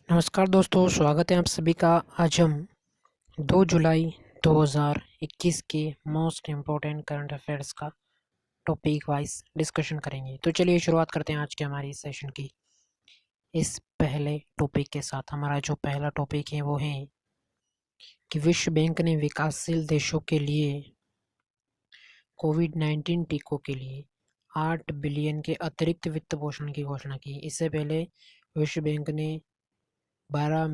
नमस्कार दोस्तों, स्वागत है आप सभी का। आज हम 2 जुलाई 2021 के मोस्ट इम्पोर्टेंट करंट अफेयर्स का टॉपिक वाइज डिस्कशन करेंगे। तो चलिए शुरुआत करते हैं आज के हमारी इस सेशन की। इस पहले टॉपिक के साथ हमारा जो पहला टॉपिक है वो है कि विश्व बैंक ने विकासशील देशों के लिए कोविड-19 टीकों के लिए 8 बिलियन के अतिरिक्त वित्त पोषण की घोषणा की। इससे पहले विश्व बैंक ने 12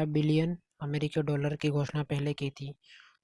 बिलियन अमेरिकी डॉलर की घोषणा पहले की थी।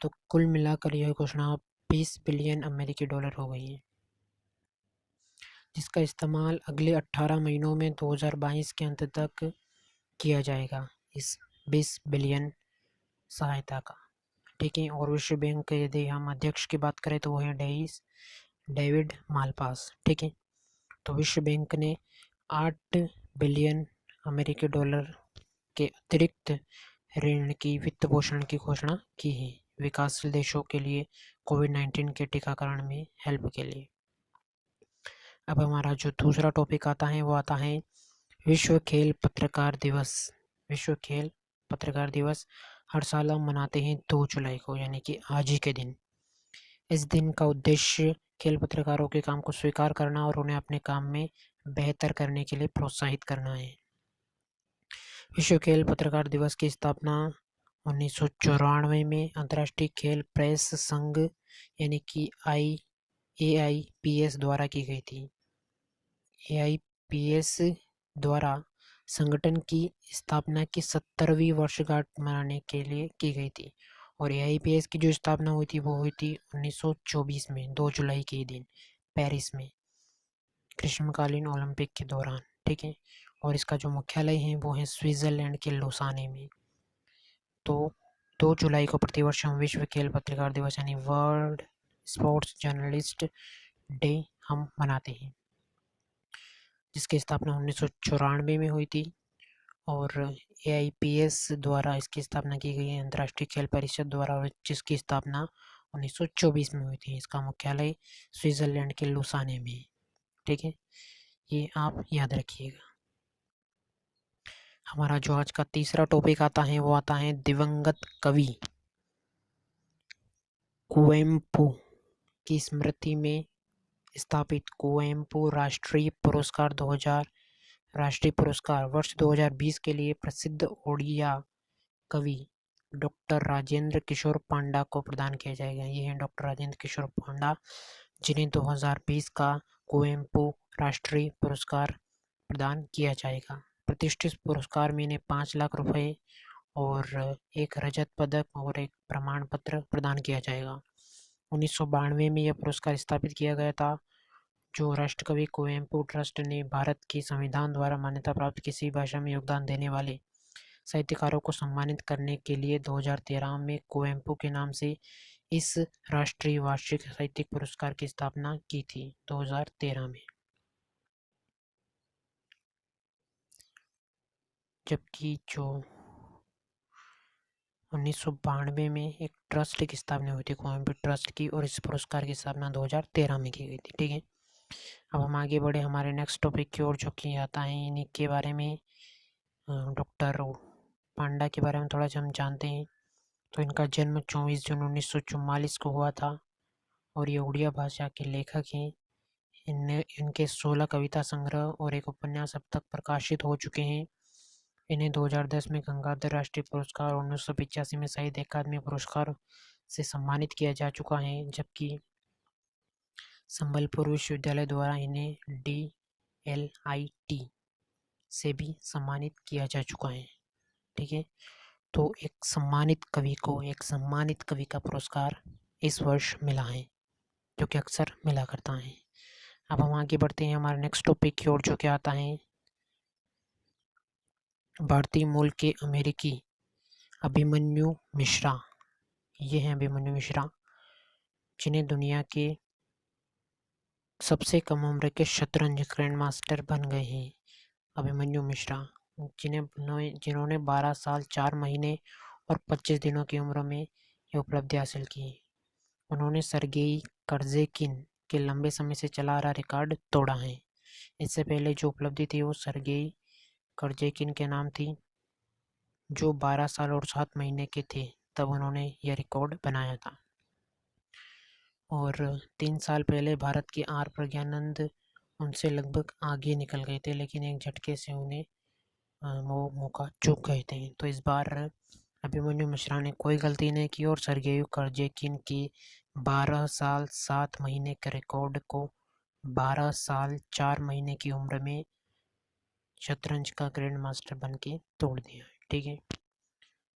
तो कुल मिलाकर यह घोषणा 20 बिलियन अमेरिकी डॉलर हो गई है, जिसका इस्तेमाल अगले 18 महीनों में 2022 के अंत तक किया जाएगा, इस 20 बिलियन सहायता का। ठीक है। और विश्व बैंक के यदि हम अध्यक्ष की बात करें तो वो है डेविड मालपास। ठीक है। तो विश्व बैंक ने 8 बिलियन अमेरिकी डॉलर के अतिरिक्त ऋण की वित्त पोषण की घोषणा की है विकासशील देशों के लिए कोविड-19 के टीकाकरण में हेल्प के लिए। अब हमारा जो दूसरा टॉपिक आता है वो आता है विश्व खेल पत्रकार दिवस। विश्व खेल पत्रकार दिवस हर साल हम मनाते हैं 2 जुलाई को, यानी कि आज ही के दिन। इस दिन का उद्देश्य खेल पत्रकारों के काम को स्वीकार करना और उन्हें अपने काम में बेहतर करने के लिए प्रोत्साहित करना है। विश्व खेल पत्रकार दिवस की स्थापना 1994 में अंतर्राष्ट्रीय खेल प्रेस संघ यानी कि AIPS द्वारा की गई थी। AIPS द्वारा संगठन की स्थापना की 70वीं वर्षगांठ मनाने के लिए की गई थी। और AIPS की जो स्थापना हुई थी वो हुई थी 1924 में 2 जुलाई के दिन पेरिस में ग्रीष्मकालीन ओलंपिक के दौरान। ठीक है। और इसका जो मुख्यालय है वो है स्विट्जरलैंड के लोसाने में। तो 2 जुलाई को प्रतिवर्ष हम विश्व खेल पत्रकार दिवस यानी वर्ल्ड स्पोर्ट्स जर्नलिस्ट डे हम मनाते हैं, जिसकी स्थापना 1994 में हुई थी। और AIPS द्वारा इसकी स्थापना की गई है अंतर्राष्ट्रीय खेल परिषद द्वारा, और जिसकी स्थापना 1924 में हुई थी। इसका मुख्यालय स्विट्जरलैंड के लुसाने में है। ठीक है, ये आप याद रखिएगा। हमारा जो आज का तीसरा टॉपिक आता है वो आता है दिवंगत कवि कुवेम्पु की स्मृति में स्थापित कुवेम्पु राष्ट्रीय पुरस्कार वर्ष 2020 के लिए प्रसिद्ध ओडिया कवि डॉक्टर राजेंद्र किशोर पांडा को प्रदान किया जाएगा। ये हैं डॉक्टर राजेंद्र किशोर पांडा, जिन्हें 2020 का कुवेम्पु राष्ट्रीय पुरस्कार प्रदान किया जाएगा। प्रतिष्ठित पुरस्कार में इन्हें 5 लाख रुपए और एक रजत पदक और एक प्रमाण पत्र प्रदान किया जाएगा। 1992 में यह पुरस्कार स्थापित किया गया था, जो राष्ट्रकवि कुवेम्पु ट्रस्ट ने भारत के संविधान द्वारा मान्यता प्राप्त किसी भाषा में योगदान देने वाले साहित्यकारों को सम्मानित करने के लिए 2013 में कुवेम्पु के नाम से इस राष्ट्रीय वार्षिक साहित्यिक पुरस्कार की स्थापना की थी 2013 में। जबकि जो 1992 में एक ट्रस्ट की स्थापना हुई थी कुवेम्पु ट्रस्ट की, और इस पुरस्कार की स्थापना 2013 में की गई थी। ठीक है। अब हम आगे बढ़े हमारे नेक्स्ट टॉपिक की ओर, जो कि आता है इन्हीं के बारे में, डॉक्टर पांडा के बारे में थोड़ा सा हम जानते हैं। तो इनका जन्म 24 जून 1944 को हुआ था, और ये उड़िया भाषा के लेखक हैं। इनके 16 कविता संग्रह और एक उपन्यास अब तक प्रकाशित हो चुके हैं। इन्हें 2010 में गंगाधर राष्ट्रीय पुरस्कार और 1985 में साहित्य अकादमी पुरस्कार से सम्मानित किया जा चुका है, जबकि संबलपुर विश्वविद्यालय द्वारा इन्हें DLIT से भी सम्मानित किया जा चुका है। ठीक है। तो एक सम्मानित कवि का पुरस्कार इस वर्ष मिला है, जो कि अक्सर मिला करता है। अब हम आगे बढ़ते हैं हमारे नेक्स्ट टॉपिक की ओर, जो कि आता है भारतीय मूल के अमेरिकी अभिमन्यु मिश्रा। ये हैं अभिमन्यु मिश्रा, जिन्हें दुनिया के सबसे कम उम्र के शतरंज ग्रैंड मास्टर बन गए हैं। अभिमन्यु मिश्रा, जिन्होंने 12 साल 4 महीने और 25 दिनों की उम्र में ये उपलब्धि हासिल की। उन्होंने सर्गेई कर्जेकिन के लंबे समय से चला आ रहा रिकॉर्ड तोड़ा है। इससे पहले जो उपलब्धि थी वो सर्गेई कर्जेकिन के नाम थी, जो 12 साल और 7 महीने के थे तब उन्होंने यह रिकॉर्ड बनाया था। और 3 साल पहले भारत के आर प्रज्ञानंद उनसे लगभग आगे निकल गए थे, लेकिन एक झटके से उन्हें वो मौका चूक गए थे। तो इस बार अभिमन्यु मिश्रा ने कोई गलती नहीं की और सर्गेई कर्जेकिन की 12 साल 7 महीने के रिकॉर्ड को 12 साल 4 महीने की उम्र में शतरंज का ग्रैंड मास्टर बन के तोड़ दिया। ठीक है,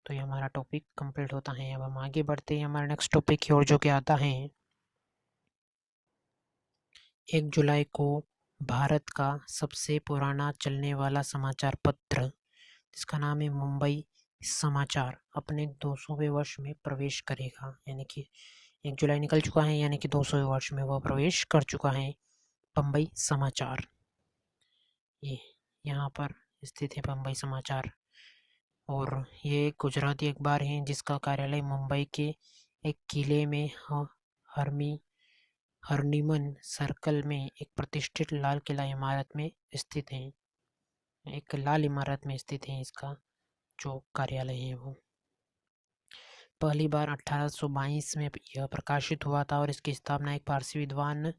तो ये हमारा टॉपिक कंप्लीट होता है। अब हम आगे बढ़ते हैं हमारे नेक्स्ट टॉपिक की ओर, जो कि आता है 1 जुलाई को भारत का सबसे पुराना चलने वाला समाचार पत्र, जिसका नाम है मुंबई समाचार, अपने 200वें वर्ष में प्रवेश करेगा। यानी कि 1 जुलाई निकल चुका है, यानी कि 200वें वर्ष में वह प्रवेश कर चुका है। बम्बई समाचार, ये यहाँ पर स्थित है बम्बई समाचार। और ये गुजराती अखबार है जिसका कार्यालय मुंबई के एक किले में हरनिमन सर्कल में एक प्रतिष्ठित लाल किला इमारत में स्थित है। एक लाल इमारत में स्थित है इसका जो कार्यालय है वो। पहली बार 1822 में यह प्रकाशित हुआ था और इसकी स्थापना एक पारसी विद्वान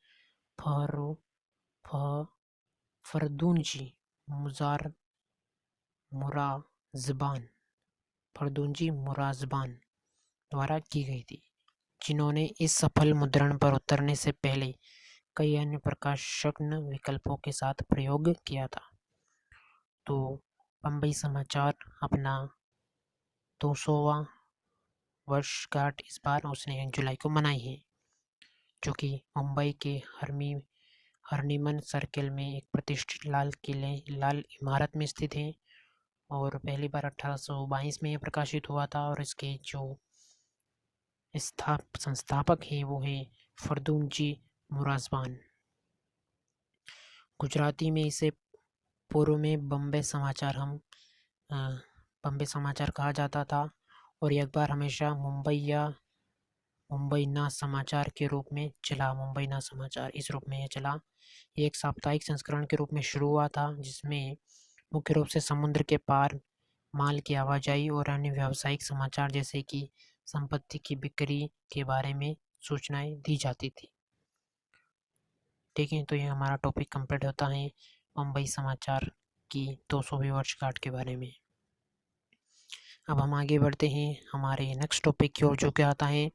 फरदूनजी मुराज़बान द्वारा की गई थी, जिन्होंने इस सफल मुद्रण पर उतरने से पहले कई अन्य प्रकाशन विकल्पों के साथ प्रयोग किया था। तो बम्बई समाचार अपना 200वां वर्षगांठ इस बार उसने 1 जुलाई को मनाई है, जो कि मुंबई के हरनिमन सर्किल में एक प्रतिष्ठित लाल इमारत में स्थित है। और पहली बार 1822 में यह प्रकाशित हुआ था और इसके जो संस्थापक हैं वो है फरदूनजी मुराज़बान। गुजराती में इसे पूर्व में बम्बे समाचार कहा जाता था और यह अखबार हमेशा मुंबई ना समाचार के रूप में चला। मुंबई ना समाचार इस रूप में यह चला। ये एक साप्ताहिक संस्करण के रूप में शुरू हुआ था, जिसमें मुख्य रूप से समुद्र के पार माल की आवाजाही और अन्य व्यावसायिक समाचार जैसे कि संपत्ति की बिक्री के बारे में सूचनाएं दी जाती थी। ठीक है, तो ये हमारा टॉपिक कंप्लीट होता है मुंबई समाचार की 200वीं वर्षगांठ के बारे में। अब हम आगे बढ़ते हैं हमारे नेक्स्ट टॉपिक की ओर, जो क्या आता है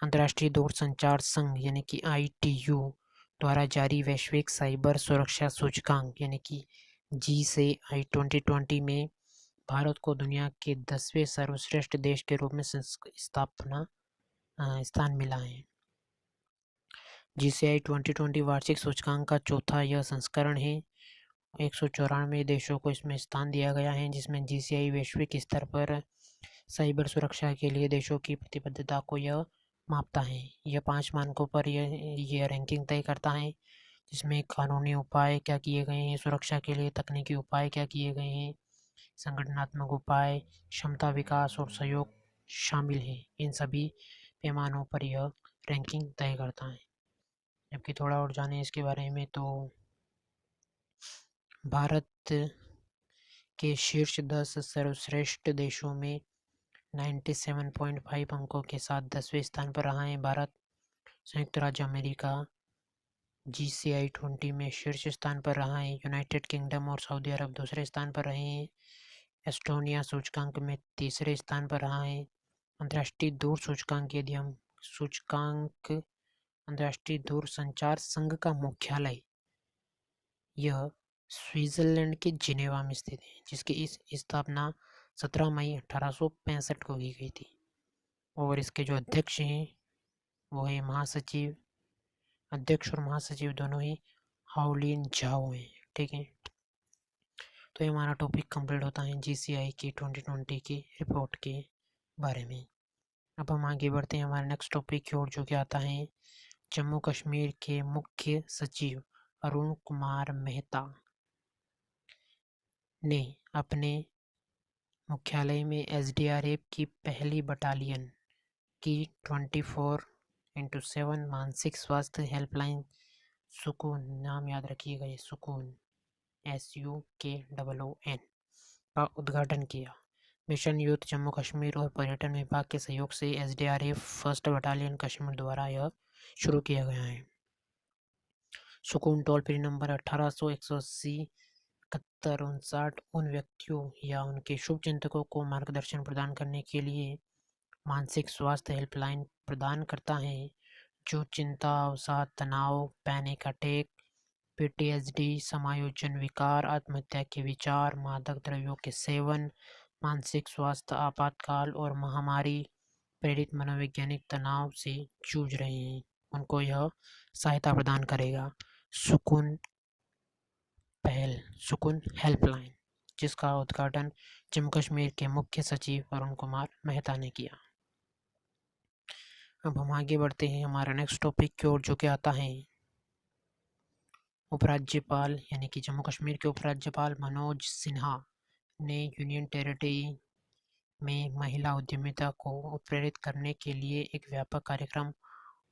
अंतर्राष्ट्रीय दूरसंचार संघ यानी कि ITU द्वारा जारी वैश्विक साइबर सुरक्षा सूचकांक यानी कि GSAI 2020 में भारत को दुनिया के 10वें सर्वश्रेष्ठ देश के रूप में स्थान मिला है। GSAI 2020 वार्षिक सूचकांक का चौथा यह संस्करण है। 194 देशों को इसमें स्थान दिया गया है, जिसमें GSAI वैश्विक स्तर पर साइबर सुरक्षा के लिए देशों की प्रतिबद्धता को यह मापता है। यह 5 मानकों पर यह रैंकिंग तय करता है, जिसमें कानूनी उपाय क्या किए गए हैं सुरक्षा के लिए, तकनीकी उपाय क्या किए गए हैं, संगठनात्मक उपाय, क्षमता विकास और सहयोग शामिल है। इन सभी पैमानों पर यह रैंकिंग तय करता है। जबकि थोड़ा और जाने इसके बारे में, तो भारत के शीर्ष 10 सर्वश्रेष्ठ देशों में 97.5 अंकों के साथ 10वें स्थान पर रहा है भारत। संयुक्त राज्य अमेरिका GSAI 20 में शीर्ष स्थान पर रहा है। यूनाइटेड किंगडम और सऊदी अरब दूसरे स्थान पर रहे हैं। एस्टोनिया सूचकांक में तीसरे स्थान पर रहा है। अंतर्राष्ट्रीय दूर सूचकांक, यदि हम सूचकांक अंतर्राष्ट्रीय दूरसंचार संघ का मुख्यालय यह स्विट्जरलैंड के जिनेवा में स्थित है, जिसकी इस स्थापना 17 मई 1865 को की गई थी। और इसके जो अध्यक्ष हैं वो है अध्यक्ष और महासचिव दोनों ही हाओलिन झाओ हैं। ठीक है, तो ये हमारा टॉपिक कंप्लीट होता है GSAI की 2020 की रिपोर्ट के बारे में। अब हम आगे बढ़ते हैं हमारे नेक्स्ट टॉपिक की ओर, जो कि आता है जम्मू कश्मीर के मुख्य सचिव अरुण कुमार मेहता ने अपने मुख्यालय में SDRF की पहली बटालियन की 24/7 मानसिक स्वास्थ्य हेल्पलाइन सुकून, नाम याद रखिएगा ये सुकून, SUKOON का उद्घाटन किया। मिशन यूथ जम्मू कश्मीर और पर्यटन विभाग के सहयोग से SDRF फर्स्ट बटालियन कश्मीर द्वारा यह शुरू किया गया है। सुकून टोल फ्री नंबर 1800-180-7159 उन व्यक्तियों या उनके शुभचिंतकों को मार्गदर्शन प्रदान करने के लिए मानसिक स्वास्थ्य हेल्पलाइन प्रदान करता है जो चिंता, अवसाद, तनाव, पैनिक अटैक, PTSD, समायोजन विकार, आत्महत्या के विचार, मादक द्रव्यों के सेवन, मानसिक स्वास्थ्य आपातकाल और महामारी प्रेरित मनोवैज्ञानिक तनाव से जूझ रहे हैं, उनको यह सहायता प्रदान करेगा। सुकून हेल्पलाइन, जिसका उद्घाटन जम्मू कश्मीर के मुख्य सचिव अरुण कुमार मेहता ने किया। अब हम आगे बढ़ते हैं हमारा नेक्स्ट टॉपिक की ओर, जो कि आता है उपराज्यपाल यानी कि जम्मू कश्मीर के उपराज्यपाल मनोज सिन्हा ने यूनियन टेरिटरी में महिला उद्यमिता को उत्प्रेरित करने के लिए एक व्यापक कार्यक्रम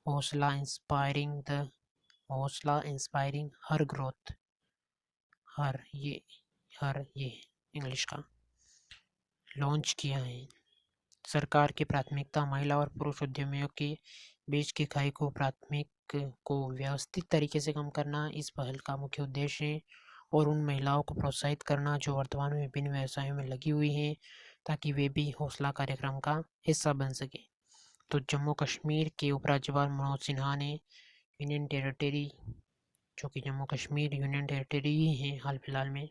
हौसला इंस्पायरिंग हर ये इंग्लिश का लॉन्च किया है। सरकार की प्राथमिकता महिला और पुरुष उद्यमियों के बीच की खाई को व्यवस्थित तरीके से कम करना इस पहल का मुख्य उद्देश्य है और उन महिलाओं को प्रोत्साहित करना जो वर्तमान में विभिन्न व्यवसायों में लगी हुई हैं, ताकि वे भी हौसला कार्यक्रम का हिस्सा बन सके। तो जम्मू कश्मीर के उपराज्यपाल मनोज सिन्हा ने यूनियन टेरिटरी, जो कि जम्मू कश्मीर यूनियन टेरिटरी ही है हाल फिलहाल में,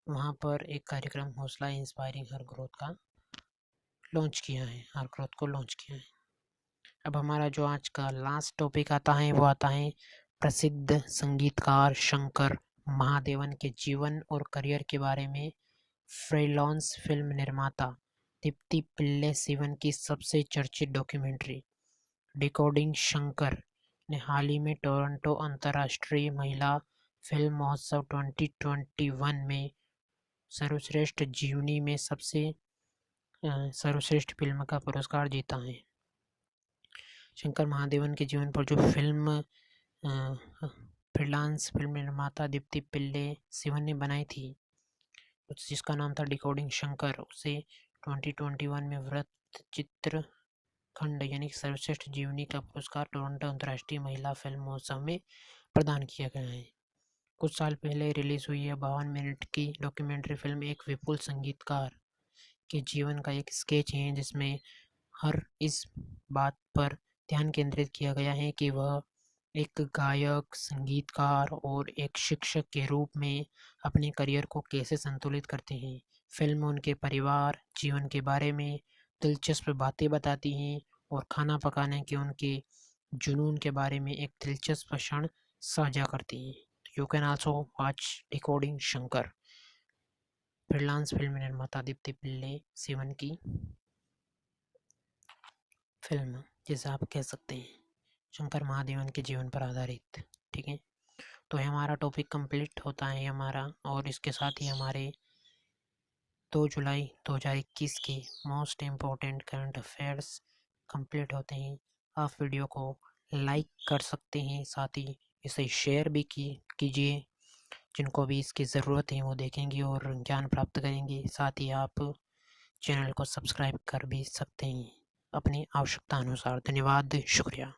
वहाँ पर एक कार्यक्रम हौसला इंस्पायरिंग हर ग्रोथ को लॉन्च किया है। अब हमारा जो आज का लास्ट टॉपिक आता है वो आता है प्रसिद्ध संगीतकार शंकर महादेवन के जीवन और करियर के बारे में। फ्रीलांस फिल्म निर्माता दीप्ति पिल्ले सिवन की सबसे चर्चित डॉक्यूमेंट्री डिकोडिंग शंकर ने हाल ही में टोरंटो अंतर्राष्ट्रीय महिला फिल्म महोत्सव 2021 में सर्वश्रेष्ठ जीवनी में सर्वश्रेष्ठ फिल्म का पुरस्कार जीता है। शंकर महादेवन के जीवन पर जो फिल्म फ्रीलांस फिल्म निर्माता दीप्ति पिल्ले सिवन ने बनाई थी, जिसका नाम था डिकोडिंग शंकर, उसे 2021 में वृत्त चित्र खंड यानी सर्वश्रेष्ठ जीवनी का पुरस्कार टोरंटो अंतर्राष्ट्रीय महिला फिल्म महोत्सव में प्रदान किया गया है। कुछ साल पहले रिलीज हुई यह 52 मिनट की डॉक्यूमेंट्री फिल्म एक विपुल संगीतकार के जीवन का एक स्केच है, जिसमें हर इस बात पर ध्यान केंद्रित किया गया है कि वह एक गायक, संगीतकार और एक शिक्षक के रूप में अपने करियर को कैसे संतुलित करते हैं। फिल्म उनके परिवार जीवन के बारे में दिलचस्प बातें बताती हैं और खाना पकाने के उनके जुनून के बारे में एक दिलचस्प क्षण साझा करती हैं। You can also watch decoding Shankar, freelance film निर्माता दीप्ति पिल्ले सिवन की फिल्म, जैसे आप कह सकते हैं शंकर महादेवन के जीवन पर आधारित। ठीक है, तो हमारा टॉपिक कंप्लीट होता है हमारा, और इसके साथ ही हमारे 2 जुलाई 2021 के most important current affairs complete होते हैं। आप वीडियो को लाइक कर सकते हैं, साथ ही इसे शेयर भी कीजिए। जिनको भी इसकी ज़रूरत है वो देखेंगे और ज्ञान प्राप्त करेंगे। साथ ही आप चैनल को सब्सक्राइब कर भी सकते हैं अपनी आवश्यकता अनुसार। धन्यवाद, शुक्रिया।